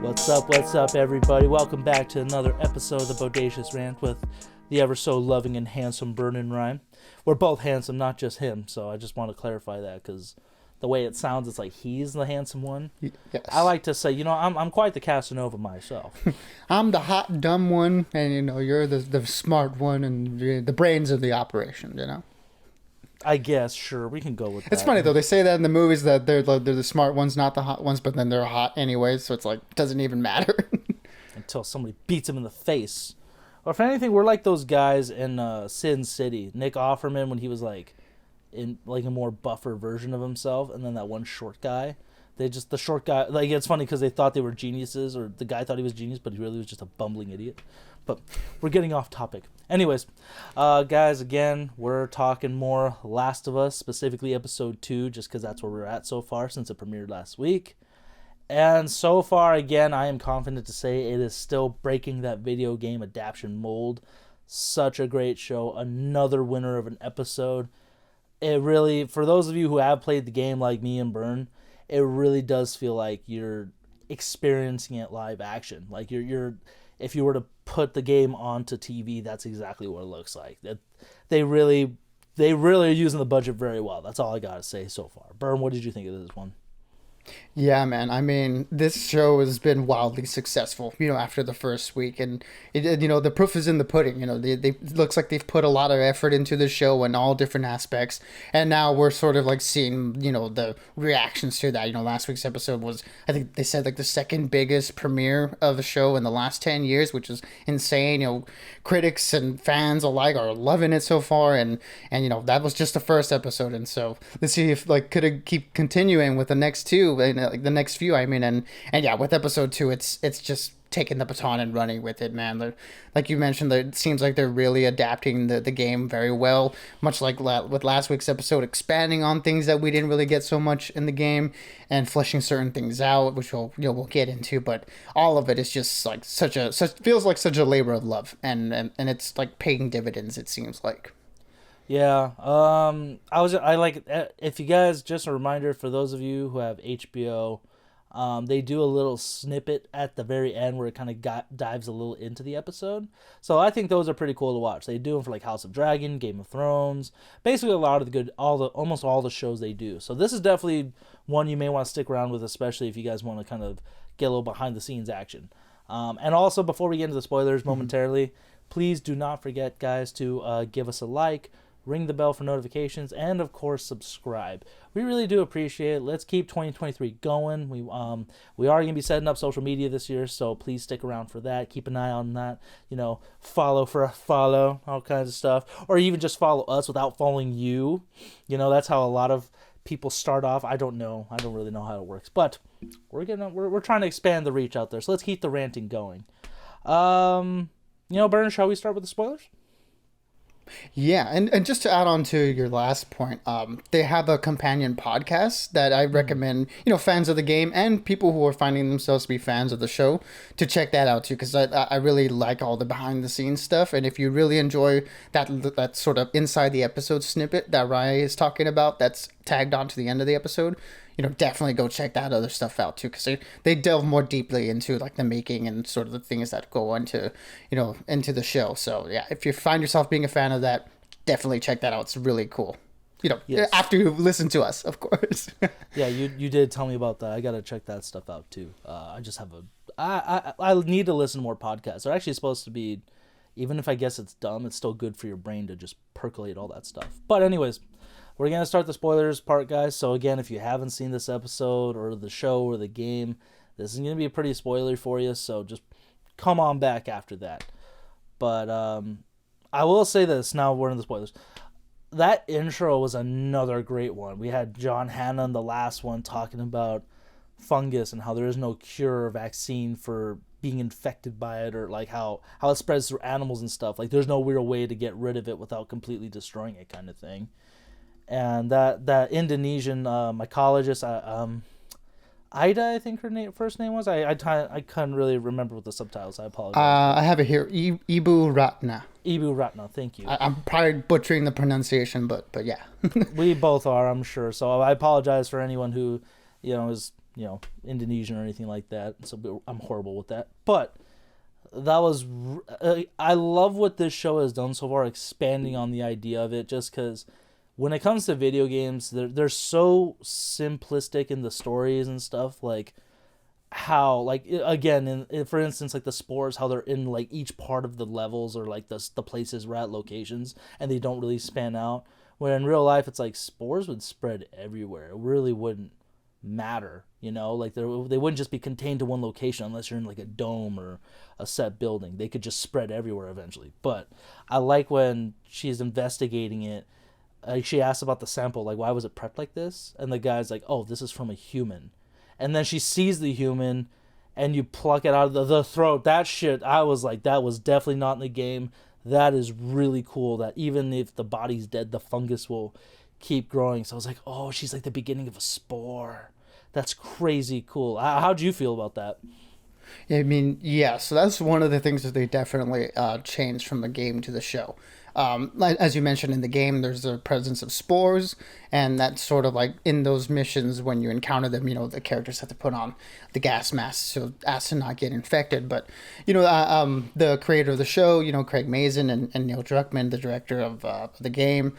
What's up, everybody? Welcome back to another episode of the Bodacious Rant with the ever so loving and handsome Vernon Rhyme. We're both handsome, not just him, so I just want to clarify that because the way it sounds, it's like he's the handsome one. Yes. I like to say, I'm quite the Casanova myself. I'm the hot, dumb one, and, you're the smart one and the brains of the operation, I guess, sure, we can go with that. It's funny, though. They say that in the movies that they're the smart ones, not the hot ones, but then they're hot anyway, so it's like, it doesn't even matter. Until somebody beats him in the face. Or if anything, we're like those guys in Sin City. Nick Offerman, when he was in a more buffer version of himself, and then that one short guy. The short guy, it's funny because they thought they were geniuses, or the guy thought he was genius, but he really was just a bumbling idiot. But we're getting off topic. Anyways, guys, again, we're talking more Last of Us, specifically episode 2, just because that's where we're at so far since it premiered last week. And so far, again, I am confident to say it is still breaking that video game adaptation mold. Such a great show. Another winner of an episode. It really, for those of you who have played the game like me and Byrne, it really does feel like you're experiencing it live action. Like you're if you were to put the game onto TV, that's exactly what it looks like. They really are using the budget very well. That's all I gotta say so far. Byrne, what did you think of this one? Yeah, man. I mean, this show has been wildly successful, after the first week. And, the proof is in the pudding. It looks like they've put a lot of effort into the show in all different aspects. And now we're sort of seeing, the reactions to that. Last week's episode was, I think they said, the second biggest premiere of a show in the last 10 years, which is insane. Critics and fans alike are loving it so far. And that was just the first episode. And so let's see if, could it keep continuing with the next two. The next few, and yeah, with episode 2, it's just taking the baton and running with it, man. Like you mentioned, it seems like they're really adapting the game very well, much like with last week's episode, expanding on things that we didn't really get so much in the game and fleshing certain things out, which we'll get into. But all of it is just feels like such a labor of love, and it's paying dividends, it seems like. Yeah, if you guys, just a reminder for those of you who have HBO, they do a little snippet at the very end where it kind of dives a little into the episode. So I think those are pretty cool to watch. They do them for House of Dragon, Game of Thrones, basically a lot of almost all the shows they do. So this is definitely one you may want to stick around with, especially if you guys want to kind of get a little behind the scenes action. And also, before we get into the spoilers momentarily, please do not forget, guys, to give us a like, ring the bell for notifications, and of course subscribe. We really do appreciate it. Let's keep 2023 going. We are going to be setting up social media this year, so please stick around for that. Keep an eye on that. Follow for a follow, all kinds of stuff, or even just follow us without following you. That's how a lot of people start off. I don't really know how it works, but we're trying to expand the reach out there. So let's keep the ranting going. Byrne, shall we start with the spoilers? Yeah, and just to add on to your last point, they have a companion podcast that I recommend, fans of the game and people who are finding themselves to be fans of the show to check that out too, because I really like all the behind the scenes stuff. And if you really enjoy that sort of inside the episode snippet that Rye is talking about, that's tagged on to the end of the episode, definitely go check that other stuff out too, because they delve more deeply into the making and sort of the things that go into the show. So yeah, if you find yourself being a fan of that, definitely check that out. It's really cool. Yes. After you listen to us, of course. Yeah, you did tell me about that. I gotta check that stuff out too. I just have I need to listen to more podcasts. They're actually supposed to be, even if I guess it's dumb, it's still good for your brain to just percolate all that stuff. But anyways, we're going to start the spoilers part, guys. So again, if you haven't seen this episode or the show or the game, this is going to be pretty spoilery for you. So just come on back after that. But I will say this. Now we're in the spoilers. That intro was another great one. We had John Hannah in the last one talking about fungus and how there is no cure or vaccine for being infected by it, or how it spreads through animals and stuff. There's no real way to get rid of it without completely destroying it, kind of thing. And that Indonesian mycologist, Ida, I think her first name was. I couldn't really remember with the subtitles. I apologize. I have it here. Ibu Ratna. Ibu Ratna, thank you. I'm probably butchering the pronunciation, but yeah. We both are, I'm sure. So I apologize for anyone who, is Indonesian or anything like that. So I'm horrible with that. But that was I love what this show has done so far, expanding on the idea of it. Just because when it comes to video games, they're so simplistic in the stories and stuff. Like how, like, again, for instance, like the spores, how they're in like each part of the levels or like the places we're at, locations, and they don't really span out. Where in real life, it's like spores would spread everywhere. It really wouldn't matter, like they wouldn't just be contained to one location unless you're in like a dome or a set building. They could just spread everywhere eventually. But I like when she's investigating it, she asks about the sample, like, why was it prepped like this? And the guy's like, oh, this is from a human. And then she sees the human and you pluck it out of the throat. That shit, I was like, that was definitely not in the game. That is really cool, that even if the body's dead, the fungus will keep growing. So I was like, oh, she's like the beginning of a spore. That's crazy cool. How'd you feel about that? I mean, yeah, so that's one of the things that they definitely changed from the game to the show. As you mentioned, in the game, there's the presence of spores, and that's sort of like in those missions when you encounter them, the characters have to put on the gas mask so as to not get infected. But, the creator of the show, Craig Mazin and Neil Druckmann, the director of the game,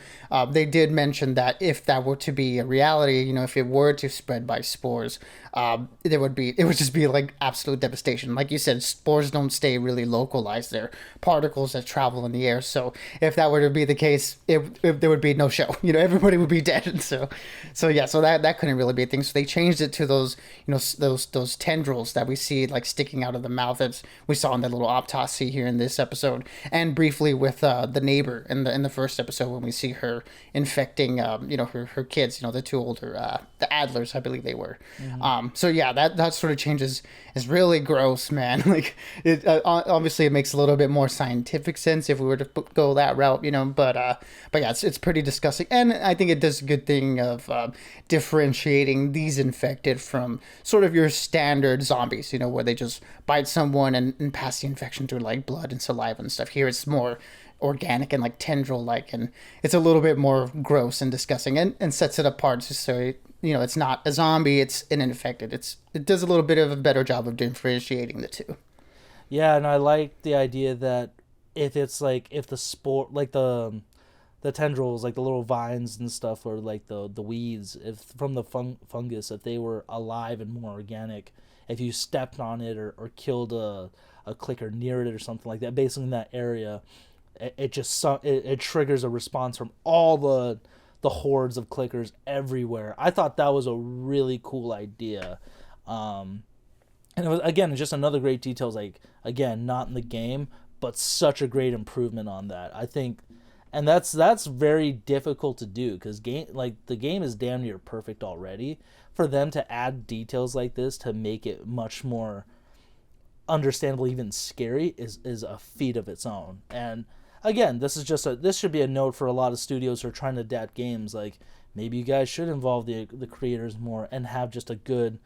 they did mention that if that were to be a reality, if it were to spread by spores, it would just be like absolute devastation. Like you said, spores don't stay really localized. They're particles that travel in the air. So if that were to be the case, if there would be no show. Everybody would be dead. And so that couldn't really be a thing. So they changed it to those those tendrils that we see like sticking out of the mouth, as we saw in the little autopsy here in this episode, and briefly with the neighbor in the first episode when we see her infecting her kids, the two older the Adlers, I believe they were. Mm-hmm. So yeah, that sort of changes is really gross, man. Like it obviously it makes a little bit more scientific sense if we were to go that route, but yeah, it's pretty disgusting, and I think it does a good thing of differentiating these infected from sort of your standard zombies, where they just bite someone and pass the infection through like blood and saliva and stuff. Here it's more organic and like tendril like, and it's a little bit more gross and disgusting, and sets it apart just so it's not a zombie, it's an infected. It does a little bit of a better job of differentiating the two. Yeah, and I like the idea that if the spore, like the tendrils, like the little vines and stuff, or like the weeds, if from the fungus, if they were alive and more organic, if you stepped on it or killed a clicker near it or something like that, basically in that area, it triggers a response from all the hordes of clickers everywhere. I thought that was a really cool idea. And it was, again, just another great details, like, again, not in the game, but such a great improvement on that, I think. And that's very difficult to do, because the game is damn near perfect already. For them to add details like this to make it much more understandable, even scary, is a feat of its own. And again, this should be a note for a lot of studios who are trying to adapt games. Like, maybe you guys should involve the creators more and have just a good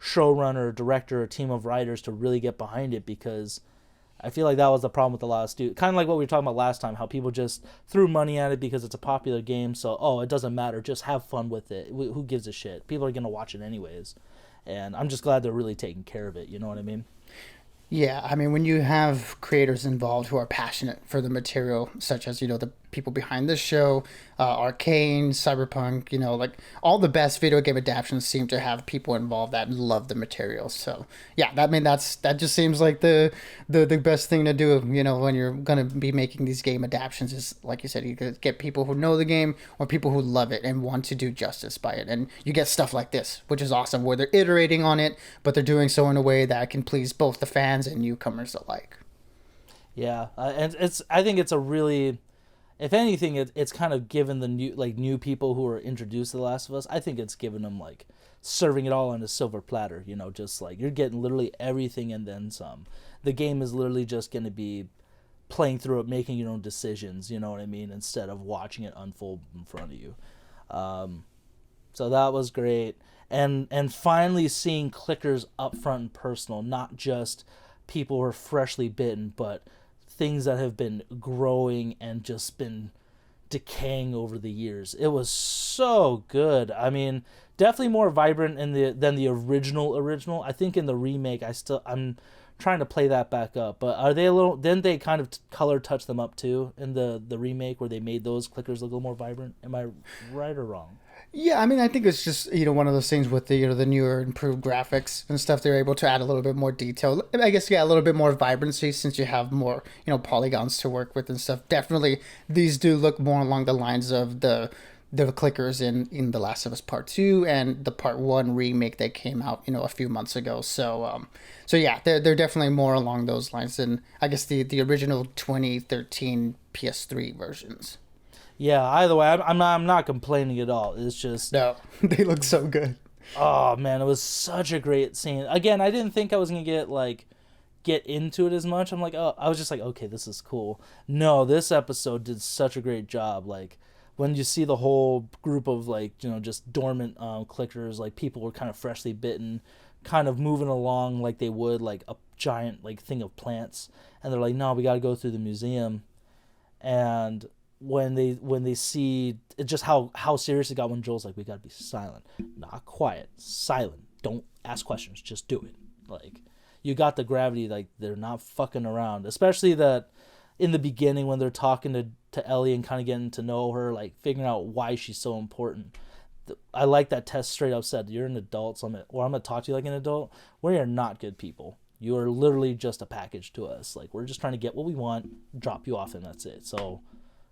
showrunner, director, or team of writers to really get behind it, because I feel like that was the problem with a lot of studios. Kind of like what we were talking about last time, how people just threw money at it because it's a popular game, so, it doesn't matter, just have fun with it. Who gives a shit? People are going to watch it anyways. And I'm just glad they're really taking care of it, you know what I mean? Yeah, I mean, when you have creators involved who are passionate for the material, such as, the people behind this show, Arcane, Cyberpunk, like all the best video game adaptations seem to have people involved that love the material. So yeah, that just seems like the best thing to do, when you're going to be making these game adaptations, is like you said, you could get people who know the game or people who love it and want to do justice by it. And you get stuff like this, which is awesome, where they're iterating on it, but they're doing so in a way that can please both the fans and newcomers alike. Yeah, and I think it's a really, if anything, it's kind of given the new people who are introduced to The Last of Us, I think it's given them like serving it all on a silver platter, just like you're getting literally everything and then some. The game is literally just going to be playing through it, making your own decisions, you know what I mean, instead of watching it unfold in front of you. So that was great. And finally seeing clickers up front and personal, not just people who are freshly bitten, but things that have been growing and just been decaying over the years. It was so good. I mean, definitely more vibrant than the original. I think in the remake, I'm trying to play that back up. But are they a little? Didn't they kind of color touch them up too in the remake where they made those clickers look a little more vibrant? Am I right or wrong? Yeah, I mean, I think it's just one of those things with the the newer improved graphics and stuff. They're able to add a little bit more detail. I guess a little bit more vibrancy since you have more polygons to work with and stuff. Definitely, these do look more along the lines of the clickers in The Last of Us Part 2 and the Part 1 remake that came out a few months ago. So yeah, they're definitely more along those lines than I guess the original 2013 PS3 versions. Yeah. Either way, I'm not complaining at all. It's just No, they look so good. oh man, it was such a great scene. Again, I didn't think I was gonna get into it as much. I'm like, oh, I was just like, okay, this is cool. No, this episode did such a great job. Like when you see the whole group of just dormant clickers, like people were kind of freshly bitten, kind of moving along like they would like a giant thing of plants, and they're like, no, we got to go through the museum. And when they see it, just how serious it got when Joel's like, we got to be silent, not quiet, silent, don't ask questions, just do it. Like you got the gravity, like they're not fucking around, especially that in the beginning when they're talking to Ellie and kind of getting to know her, like figuring out why she's so important. I like that Tess straight up said, you're an adult, so I'm gonna talk to you like an adult. We are not good people. You are literally just a package to us. Like we're just trying to get what we want, drop you off, and that's it. So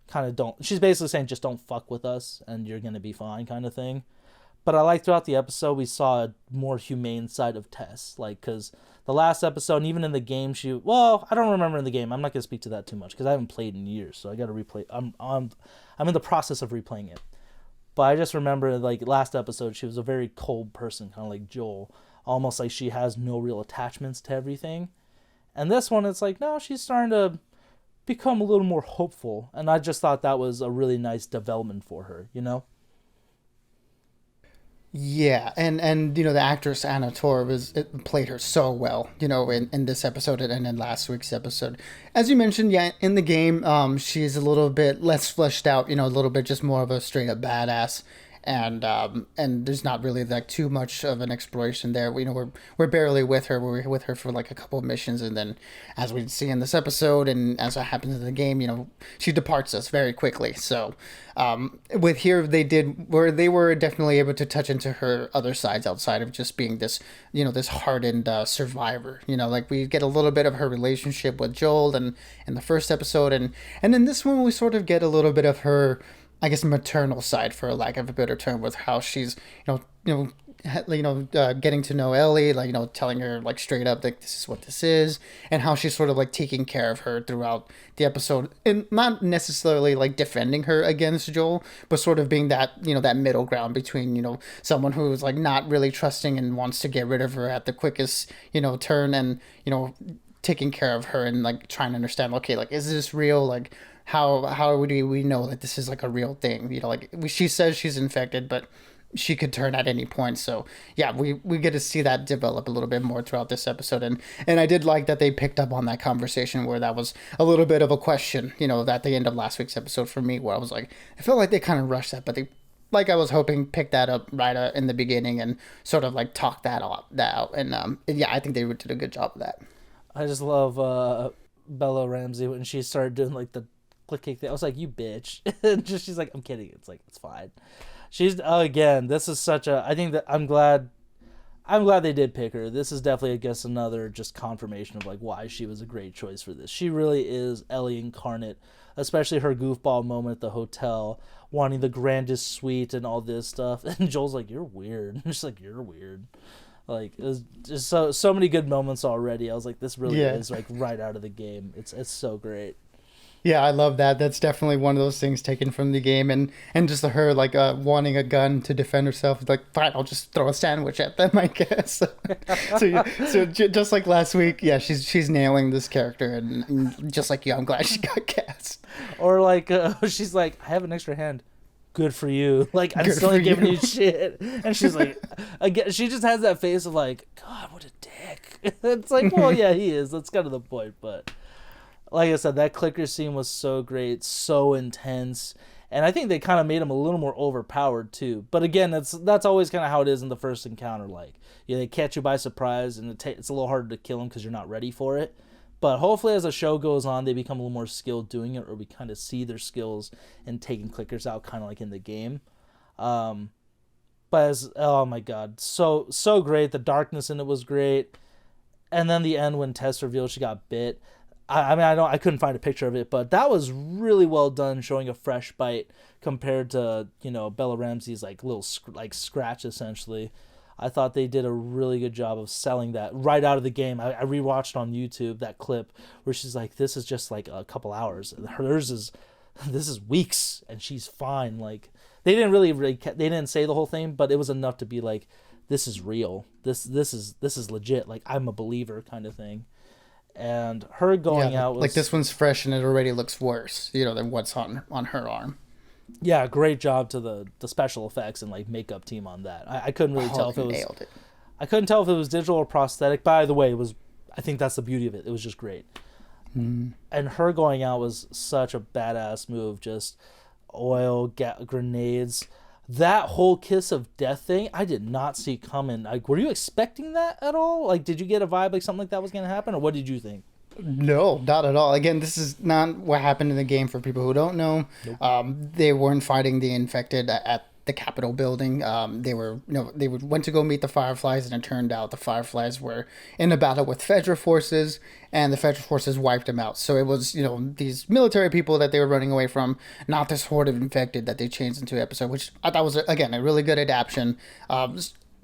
kind of don't, she's basically saying just don't fuck with us and you're gonna be fine kind of thing. But I like throughout the episode we saw a more humane side of Tess, like because the last episode and even in the game I don't remember in the game. I'm not gonna speak to that too much because I haven't played in years, so I got to replay. I'm in the process of replaying it, but I just remember like last episode she was a very cold person, kind of like Joel, almost like she has no real attachments to everything. And this one it's like no, she's starting to become a little more hopeful, and I just thought that was a really nice development for her, Yeah, and the actress Anna Torv played her so well, in this episode and in last week's episode. As you mentioned, yeah, in the game, she's a little bit less fleshed out, a little bit just more of a straight up badass. And there's not really like too much of an exploration there. We're barely with her. We're with her for like a couple of missions, and then as we see in this episode, and as it happens in the game, she departs us very quickly. So, with here they were definitely able to touch into her other sides outside of just being this this hardened survivor. Like we get a little bit of her relationship with Joel and in the first episode, and in this one we sort of get a little bit of her, I guess, maternal side, for lack of a better term, with how she's, getting to know Ellie, like, telling her like straight up like this is what this is, and how she's sort of like taking care of her throughout the episode, and not necessarily like defending her against Joel, but sort of being that that middle ground between someone who's like not really trusting and wants to get rid of her at the quickest turn, and taking care of her and like trying to understand, okay, like is this real, like how do we know that this is like a real thing? She says she's infected, but she could turn at any point. So yeah, we get to see that develop a little bit more throughout this episode, and I did like that they picked up on that conversation where that was a little bit of a question, at the end of last week's episode for me, where I was like, I felt like they kind of rushed that, but they, like I was hoping, picked that up right in the beginning and sort of like talked that out, and yeah, I think they did a good job of that. I just love Bella Ramsey when she started doing like the clicking thing. I was like, you bitch. She's like, I'm kidding. It's like, it's fine. She's again, this is such a, I think that I'm glad they did pick her. This is definitely, I guess, another just confirmation of like why she was a great choice for this. She really is Ellie incarnate, especially her goofball moment at the hotel, wanting the grandest suite and all this stuff. And Joel's like, you're weird. She's like, you're weird. Like, it was just so many good moments already. I was like, this really is like right out of the game. It's so great. Yeah, I love that. That's definitely one of those things taken from the game, and just her like wanting a gun to defend herself. Like, fine, I'll just throw a sandwich at them, I guess. so just like last week, yeah, she's nailing this character, and just like you, I'm glad she got cast. Or like she's like, I have an extra hand. Good for you. Like, I'm still giving you shit. And she's like, again, she just has that face of like, God, what a dick. It's like, well, yeah, he is. That's kind of the point. But like I said, that clicker scene was so great, so intense. And I think they kind of made him a little more overpowered too. But again, that's always kind of how it is in the first encounter. Like, they catch you by surprise, and it's a little harder to kill them because you're not ready for it. But hopefully, as the show goes on, they become a little more skilled doing it, or we kind of see their skills in taking clickers out, kind of like in the game. But oh my god, so great. The darkness in it was great, and then the end when Tess revealed she got bit. I couldn't find a picture of it, but that was really well done, showing a fresh bite compared to Bella Ramsey's like little scratch essentially. I thought they did a really good job of selling that right out of the game. I rewatched on YouTube that clip where she's like, "This is just like a couple hours. This is weeks, and she's fine." Like they didn't they didn't say the whole thing, but it was enough to be like, "This is real. This is legit. Like I'm a believer," kind of thing. And her going out was like this one's fresh and it already looks worse, than what's on her arm. Yeah, great job to the special effects and like makeup team on that. I couldn't really tell if it was nailed it. I couldn't tell if it was digital or prosthetic. By the way, I think that's the beauty of it. It was just great. And her going out was such a badass move. Just oil, grenades. That whole kiss of death thing, I did not see coming. Like, were you expecting that at all? Like, did you get a vibe like something like that was going to happen, or what did you think? No, not at all. Again, this is not what happened in the game for people who don't know. Nope. They weren't fighting the infected at the Capitol building. They went to go meet the Fireflies, and it turned out the Fireflies were in a battle with Fedra forces, and the Fedra forces wiped them out. So it was, these military people that they were running away from, not this horde of infected that they changed into episode, which I thought was, again, a really good adaptation.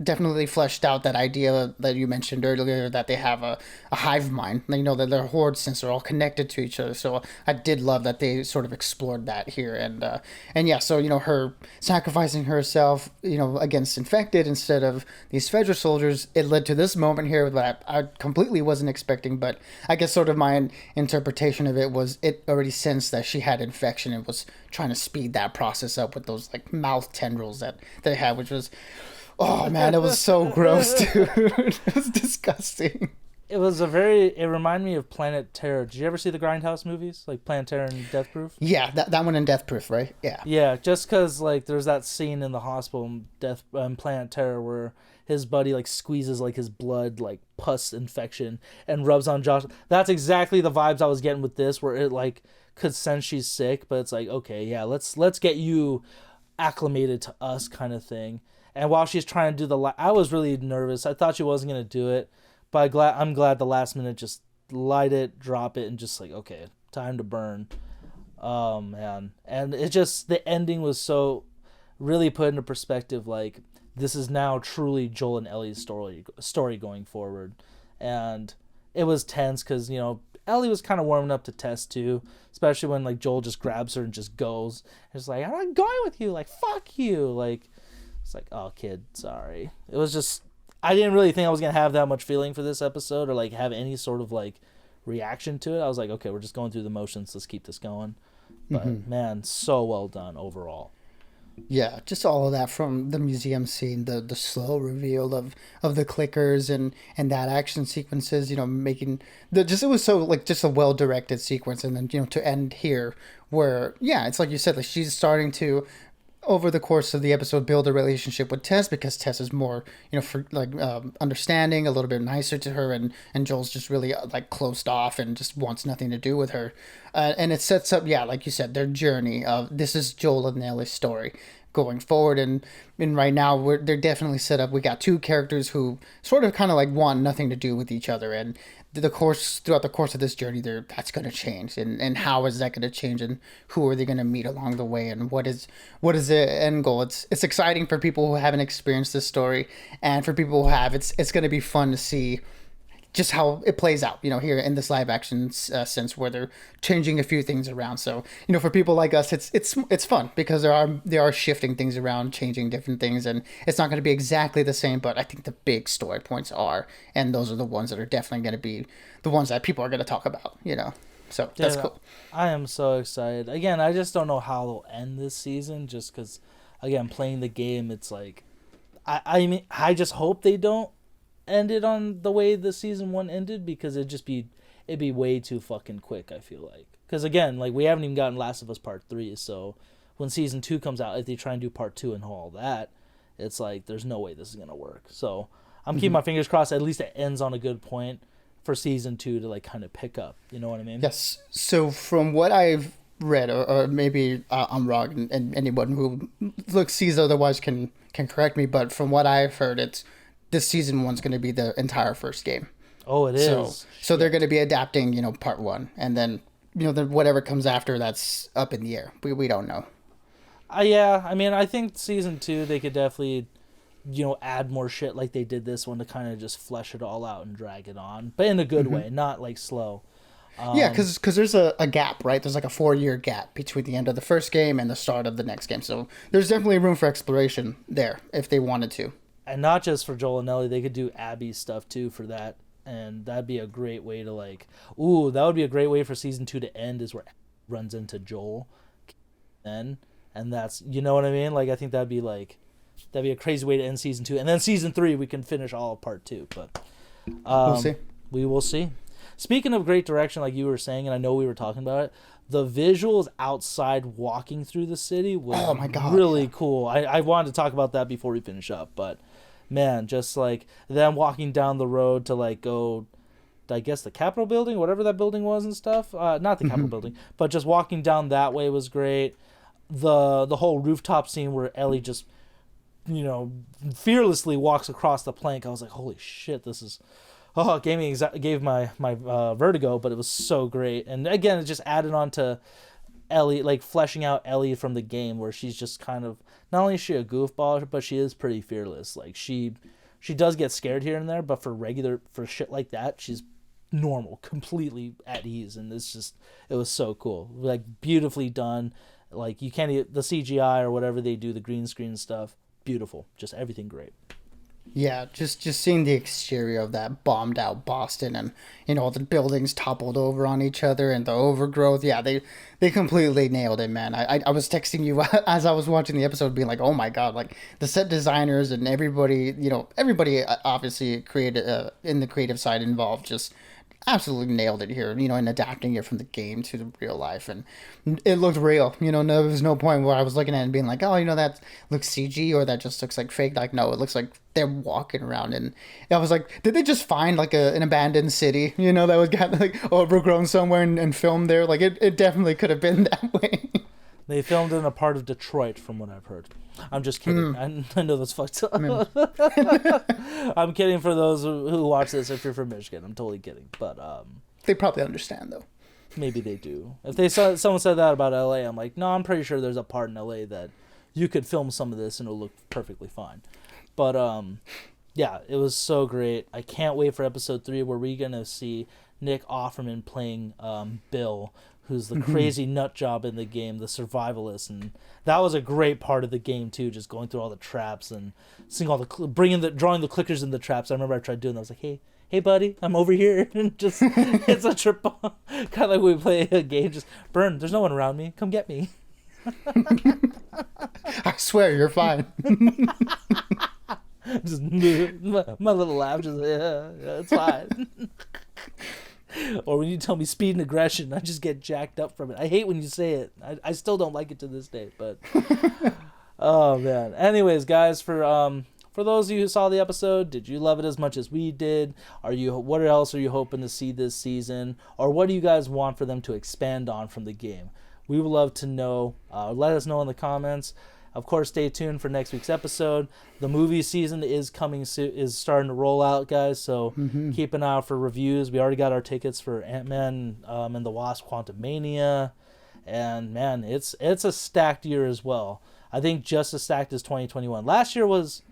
Definitely fleshed out that idea that you mentioned earlier, that they have a hive mind, that they're hordes since they're all connected to each other. So I did love that they sort of explored that here. And yeah, so her sacrificing herself against infected instead of these Fedra soldiers, it led to this moment here that I completely wasn't expecting. But I guess sort of my interpretation of it was it already sensed that she had infection and was trying to speed that process up with those like mouth tendrils that they had, which was, oh man, it was so gross, dude. It was disgusting. It reminded me of Planet Terror. Did you ever see the Grindhouse movies? Like Planet Terror and Death Proof? Yeah, that one in Death Proof, right? Yeah. Yeah, just because like there's that scene in the hospital in Planet Terror where his buddy like squeezes like his blood, like pus infection, and rubs on Josh. That's exactly the vibes I was getting with this, where it like could sense she's sick, but it's like, okay, yeah, let's get you acclimated to us kind of thing. And while she's trying to do I was really nervous. I thought she wasn't going to do it. But I'm glad the last minute just light it, drop it, and just like, okay, time to burn. Oh, man. And it just, the ending was so really put into perspective, like, this is now truly Joel and Ellie's story going forward. And it was tense because, Ellie was kind of warming up to Tess too, especially when like Joel just grabs her and just goes. It's like, I'm not going with you. Like, fuck you. Like, it's like, oh, kid, sorry. It was just, I didn't really think I was going to have that much feeling for this episode or like have any sort of like reaction to it. I was like, okay, we're just going through the motions. Let's keep this going. But man, so well done overall. Yeah, just all of that from the museum scene, the slow reveal of the clickers and that action sequences, making it was so like just a well directed sequence, and then to end here where it's like you said, like she's starting to over the course of the episode build a relationship with Tess, because Tess is more understanding, a little bit nicer to her, and Joel's just really like closed off and just wants nothing to do with her, and it sets up like you said, their journey of this is Joel and Ellie's story going forward, and right now they're definitely set up. We got two characters who sort of kind of like want nothing to do with each other, and throughout the course of this journey, that's going to change, and how is that going to change, and who are they going to meet along the way, and what is the end goal? It's exciting for people who haven't experienced this story, and for people who have, it's going to be fun to see just how it plays out, here in this live action sense, where they're changing a few things around. So, for people like us, it's fun because they are shifting things around, changing different things, and it's not going to be exactly the same. But I think the big story points are, and those are the ones that are definitely going to be the ones that people are going to talk about. So that's cool. I am so excited. Again, I just don't know how they'll end this season, just because, again, playing the game, it's like, I mean, I just hope they don't ended on the way the season 1 ended, because it'd be way too fucking quick, I feel like. Because again, like, we haven't even gotten Last of Us Part 3, so when season 2 comes out, if they try and do part 2 and all that, it's like there's no way this is gonna work. So I'm keeping my fingers crossed. At least it ends on a good point for season 2 to like kind of pick up. You know what I mean? Yes. So from what I've read, or maybe I'm wrong, and anyone who sees otherwise can correct me. But from what I've heard, it's this season 1's going to be the entire first game. Oh, it is. So they're going to be adapting, part 1, and then then whatever comes after, that's up in the air. We don't know. Yeah, I mean, I think season 2 they could definitely, add more shit like they did this one to kind of just flesh it all out and drag it on, but in a good way, not like slow. Yeah, because there's a gap, right? There's like a 4-year gap between the end of the first game and the start of the next game. So there's definitely room for exploration there if they wanted to. And not just for Joel and Ellie, they could do Abby's stuff too for that. And that'd be a great way to that would be a great way for season 2 to end, is where Abby runs into Joel then. And that's, you know what I mean? Like, I think that'd be a crazy way to end season 2. And then season 3, we can finish all of part 2. But we'll see. We will see. Speaking of great direction, like you were saying, and I know we were talking about it, the visuals outside walking through the city was really cool. I wanted to talk about that before we finish up, but man, just like them walking down the road to like go, I guess, the Capitol building, whatever that building was and stuff. Not the Capitol building, but just walking down that way was great. The whole rooftop scene where Ellie just, fearlessly walks across the plank. I was like, holy shit, this is... Oh, it gave my vertigo, but it was so great. And again, it just added on to Ellie, like fleshing out Ellie from the game, where she's just kind of, not only is she a goofball, but she is pretty fearless. Like she does get scared here and there, but for shit like that, she's normal, completely at ease. And it was so cool. Like beautifully done. Like the CGI or whatever they do, the green screen stuff, beautiful. Just everything great. Yeah, just seeing the exterior of that bombed out Boston, and the buildings toppled over on each other and the overgrowth. Yeah, they completely nailed it, man. I was texting you as I was watching the episode, being like, oh my god, like the set designers and everybody obviously created in the creative side involved, just absolutely nailed it here, in adapting it from the game to the real life. And it looked real, there was no point where I was looking at it and being like, oh, that looks CG, or that just looks like fake. Like, no, it looks like they're walking around. And I was like, did they just find like an abandoned city, that was got like overgrown somewhere and filmed there? Like it definitely could have been that way. They filmed in a part of Detroit, from what I've heard. I'm just kidding. I know that's fucked up. I'm kidding for those who watch this. If you're from Michigan, I'm totally kidding. But they probably understand, though. Maybe they do. If someone said that about LA, I'm like, no, I'm pretty sure there's a part in LA that you could film some of this and it'll look perfectly fine. But yeah, it was so great. I can't wait for episode 3, where we're gonna see Nick Offerman playing Bill, who's the crazy nut job in the game, the survivalist. And that was a great part of the game too, just going through all the traps and seeing all drawing the clickers in the traps. I remember I tried doing that. I was like, hey buddy, I'm over here. And just it's a trip, kind of like we play a game, just Burn, there's no one around me, come get me. I swear you're fine. Just my little laugh, just yeah, it's fine. Or when you tell me speed and aggression, I just get jacked up from it. I hate when you say it. I still don't like it to this day, but oh man. Anyways, guys, for those of you who saw the episode, did you love it as much as we did? What else are you hoping to see this season? Or what do you guys want for them to expand on from the game? We would love to know. Let us know in the comments. Of course, stay tuned for next week's episode. The movie season is coming soon, is starting to roll out, guys. So keep an eye out for reviews. We already got our tickets for Ant-Man and the Wasp: Quantumania, and man, it's a stacked year as well. I think just as stacked as 2021. Last year was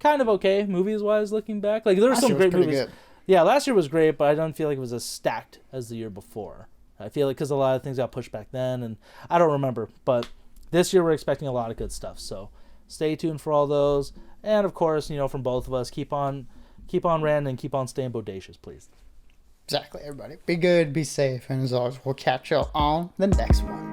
kind of okay, movies wise. Looking back, like there were some great movies. Good. Yeah, last year was great, but I don't feel like it was as stacked as the year before. I feel like because a lot of things got pushed back then, and I don't remember, but. This year we're expecting a lot of good stuff, so stay tuned for all those. And of course, from both of us, keep on ranting and keep on staying bodacious, please. Exactly, everybody. Be good, be safe, and as always, we'll catch you on the next one.